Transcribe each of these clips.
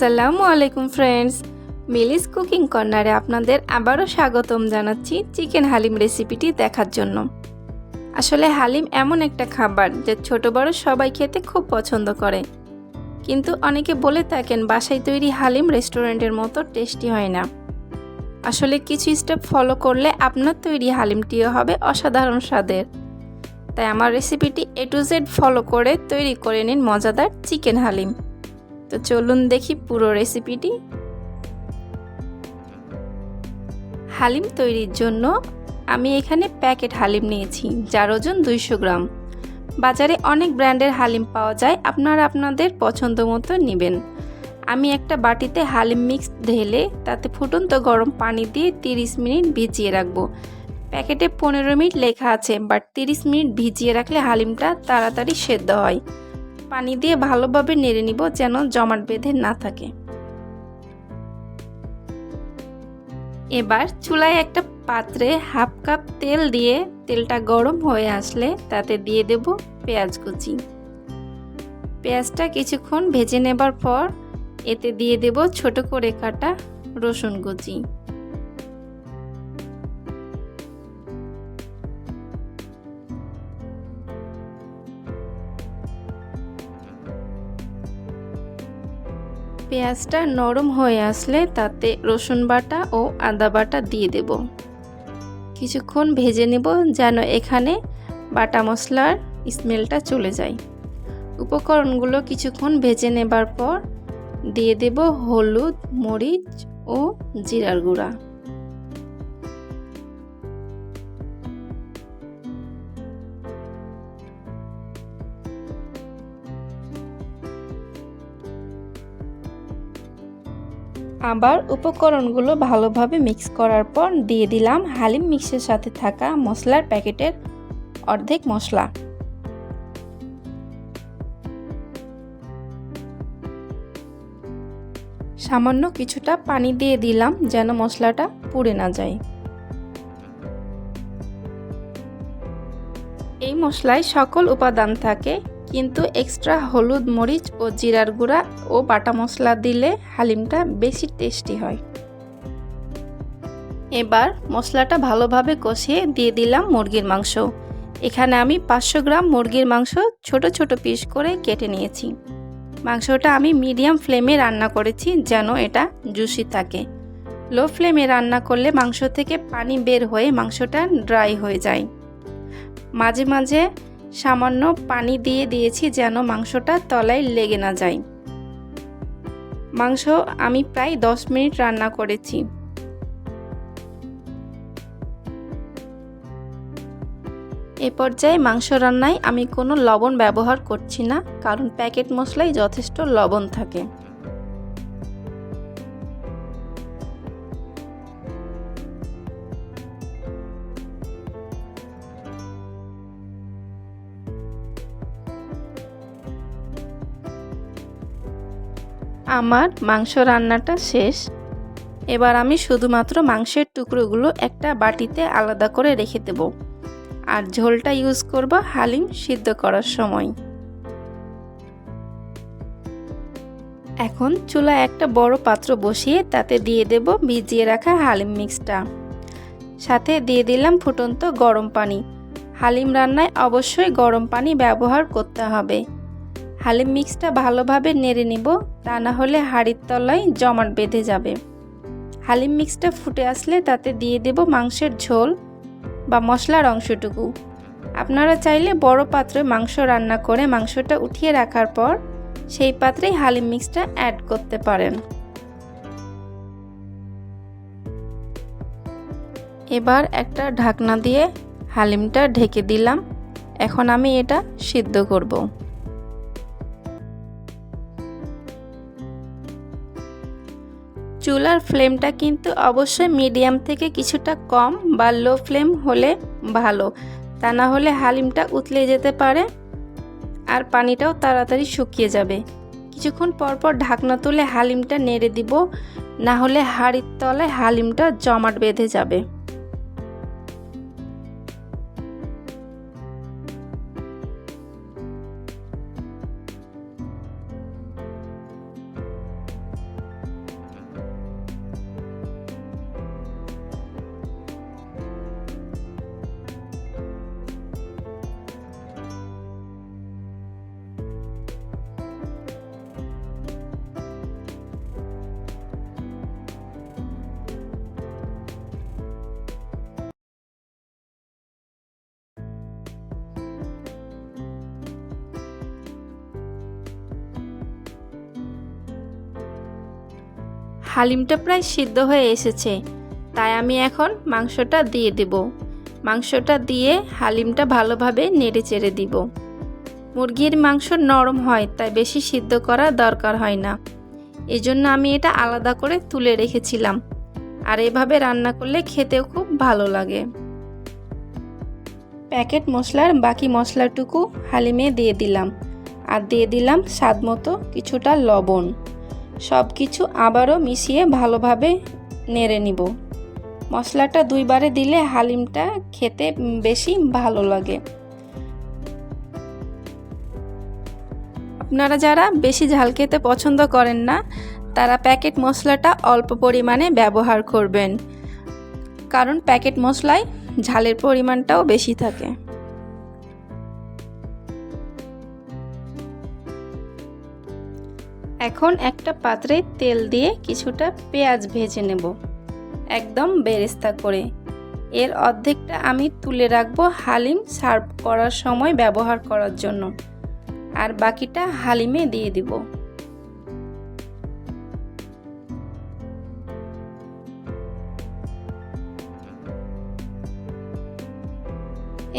আসসালামু আলাইকুম friends, মিলিস cooking কর্নারে আপনাদের আবারও স্বাগতম জানাচ্ছি চিকেন হালিম রেসিপিটি দেখার জন্য। আসলে হালিম এমন একটা খাবার যে ছোট বড় সবাই খেতে খুব পছন্দ করে, কিন্তু অনেকে বলে থাকেন বাসায় তৈরি হালিম রেস্টুরেন্টের মতো টেস্টি হয় না। আসলে কিছু স্টেপ ফলো করলে আপনার তৈরি হালিমটিও হবে অসাধারণ স্বাদের। তাই আমার রেসিপিটি A to Z ফলো করে তৈরি করে নিন মজাদার চিকেন হালিম। তো চলুন দেখি পুরো রেসিপিটি। হালিম তৈরির জন্য আমি এখানে প্যাকেট হালিম নিয়েছি, যার ওজন 200 গ্রাম। বাজারে অনেক ব্র্যান্ডের হালিম পাওয়া যায়, আপনারা আপনাদের পছন্দ মতো নেবেন। আমি একটা বাটিতে হালিম মিক্স ঢেলে তাতে ফুটন্ত গরম পানি দিয়ে 30 মিনিট ভিজিয়ে রাখবো। প্যাকেটে 15 মিনিট লেখা আছে, বাট 30 মিনিট ভিজিয়ে রাখলে হালিমটা তাড়াতাড়ি সেদ্ধ হয়। পানি দিয়ে ভালোভাবে নেড়ে নিব যেন জমাট বেঁধে না থাকে। এবার চুলায় একটা পাত্রে হাফ কাপ তেল দিয়ে তেলটা গরম হয়ে আসলে তাতে দিয়ে দেব পেঁয়াজ কুচি। পেঁয়াজটা কিছুক্ষণ ভেজে নেবার পর এতে দিয়ে দেব ছোট করে কাটা রসুন কুচি। পেঁয়াজটা নরম হয়ে আসলে তাতে রসুন বাটা ও আদা বাটা দিয়ে দেব। কিছুক্ষণ ভেজে নেব যেন এখানে বাটা মশলার স্মেলটা চলে যায়। উপকরণগুলো কিছুক্ষণ ভেজে নেবার পর দিয়ে দেব হলুদ, মরিচ ও জিরার গুঁড়া। আবার উপকরণগুলো ভালোভাবে মিক্স করার পর দিয়ে দিলাম হালিম মিক্সের সাথে থাকা মশলার প্যাকেটের অর্ধেক মশলা। সামান্য কিছুটা পানি দিয়ে দিলাম যেন মশলাটা পুড়ে না যায়। এই মশলায় সকল উপাদান থাকে, কিন্তু এক্সট্রা হলুদ, মরিচ ও জিরার গুঁড়া ও বাটা মশলা দিলে হালিমটা বেশি টেস্টি হয়। এবার মশলাটা ভালোভাবে কষিয়ে দিয়ে দিলাম মুরগির মাংস। এখানে আমি 500 গ্রাম মুরগির মাংস ছোট ছোট পিস করে কেটে নিয়েছি। মাংসটা আমি মিডিয়াম ফ্লেমে রান্না করেছি যেন এটা জুসি থাকে। লো ফ্লেমে রান্না করলে মাংস থেকে পানি বের হয়ে মাংসটা ড্রাই হয়ে যায়। মাঝে মাঝে সামান্য পানি দিয়ে দিয়েছি যেন মাংসটা তলায় লেগে না যায়। মাংস আমি প্রায় 10 মিনিট রান্না করেছি। এ পর্যায়ে মাংস রান্নায় আমি কোনো লবণ ব্যবহার করছি না, কারণ প্যাকেট মশলায় যথেষ্ট লবণ থাকে। আমার মাংস রান্নাটা শেষ। এবার আমি শুধুমাত্র মাংসের টুকরোগুলো একটা বাটিতে আলাদা করে রেখে দেব, আর ঝোলটা ইউজ করব হালিম সিদ্ধ করার সময়। এখন চুলায় একটা বড় পাত্র বসিয়ে তাতে দিয়ে দেব ভিজিয়ে রাখা হালিম মিক্সটা। সাথে দিয়ে দিলাম ফুটন্ত গরম পানি। হালিম রান্নায় অবশ্যই গরম পানি ব্যবহার করতে হবে। হালিম মিক্সটা ভালোভাবে নেড়ে নিব, তা না হলে হাঁড়ির তলায় জমাট বেঁধে যাবে। হালিম মিক্সটা ফুটে আসলে তাতে দিয়ে দেব মাংসের ঝোল বা মশলার অংশটুকু। আপনারা চাইলে বড় পাত্রে মাংস রান্না করে মাংসটা উঠিয়ে রাখার পর সেই পাত্রেই হালিম মিক্সটা অ্যাড করতে পারেন। এবার একটা ঢাকনা দিয়ে হালিমটা ঢেকে দিলাম। এখন আমি এটা সিদ্ধ করব। চুলার ফ্লেমটা কিন্তু অবশ্যই মিডিয়াম থেকে কিছুটা কম বা লো ফ্লেম হলে ভালো, তা না হলে হালিমটা উতলে যেতে পারে আর পানিটাও তাড়াতাড়ি শুকিয়ে যাবে। কিছুক্ষণ পরপর ঢাকনা তুলে হালিমটা নেড়ে দিব, না হলে হাঁড়ির তলায় হালিমটা জমাট বেঁধে যাবে। হালিমটা প্রায় সিদ্ধ হয়ে এসেছে, তাই আমি এখন মাংসটা দিয়ে দেব। মাংসটা দিয়ে হালিমটা ভালোভাবে নেড়ে চেড়ে দিব। মুরগির মাংস নরম হয়, তাই বেশি সিদ্ধ করা দরকার হয় না। এজন্য আমি এটা আলাদা করে তুলে রেখেছিলাম। আর এভাবে রান্না করলে খেতেও খুব ভালো লাগে। প্যাকেট মশলার বাকি মশলাটুকু হালিমে দিয়ে দিলাম, আর দিয়ে দিলাম স্বাদমতো কিছুটা লবণ। সব কিছু আবারও মিশিয়ে ভালোভাবে নেড়ে নিব। মশলাটা 2 বারে দিলে হালিমটা খেতে বেশি ভালো লাগে। আপনারা যারা বেশি ঝাল খেতে পছন্দ করেন না, তারা প্যাকেট মশলাটা অল্প পরিমাণে ব্যবহার করবেন, কারণ প্যাকেট মশলায় ঝালের পরিমাণটাও বেশি থাকে। এখন একটা পাত্রে তেল দিয়ে কিছুটা পেঁয়াজ ভেজে নেব, একদম বেরেস্তা করে। এর অর্ধেকটা আমি তুলে রাখবো হালিম সার্ভ করার সময় ব্যবহার করার জন্য, আর বাকিটা হালিমে দিয়ে দিব।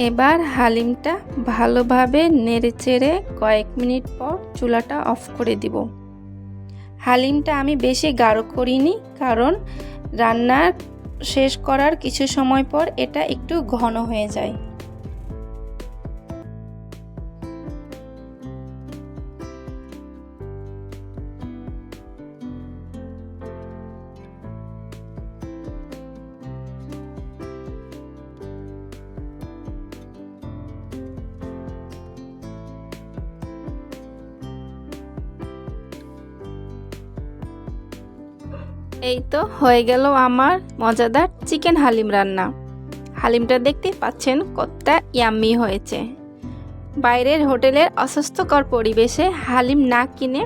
এবার হালিমটা ভালোভাবে নেড়েচেড়ে কয়েক মিনিট পর চুলাটা অফ করে দিব। হালিমটা আমি বেশি গাঢ় করিনি, কারণ রান্নার শেষ করার কিছু সময় পর এটা একটু ঘন হয়ে যায়। এই তো হয়ে গেল আমার মজাদার চিকেন হালিম রান্না। হালিমটা দেখতে পাচ্ছেন কতটা ইয়াম্মি হয়েছে। বাইরের হোটেলের অস্বাস্থ্যকর পরিবেশে হালিম না কিনে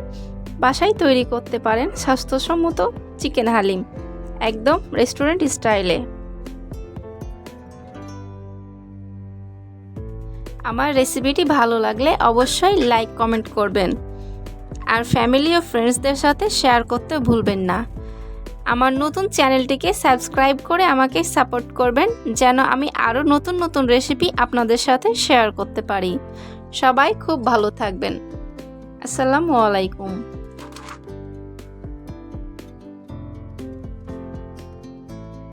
বাসায় তৈরি করতে পারেন স্বাস্থ্যসম্মত চিকেন হালিম, একদম রেস্টুরেন্ট স্টাইলে। আমার রেসিপিটি ভালো লাগলে অবশ্যই লাইক কমেন্ট করবেন, আর ফ্যামিলি ও ফ্রেন্ডসদের সাথে শেয়ার করতে ভুলবেন না। আমার নতুন চ্যানেলটিকে সাবস্ক্রাইব করে আমাকে সাপোর্ট করবেন, যেন আমি আরও নতুন নতুন রেসিপি আপনাদের সাথে শেয়ার করতে পারি। সবাই খুব ভালো থাকবেন। আসসালামু আলাইকুম।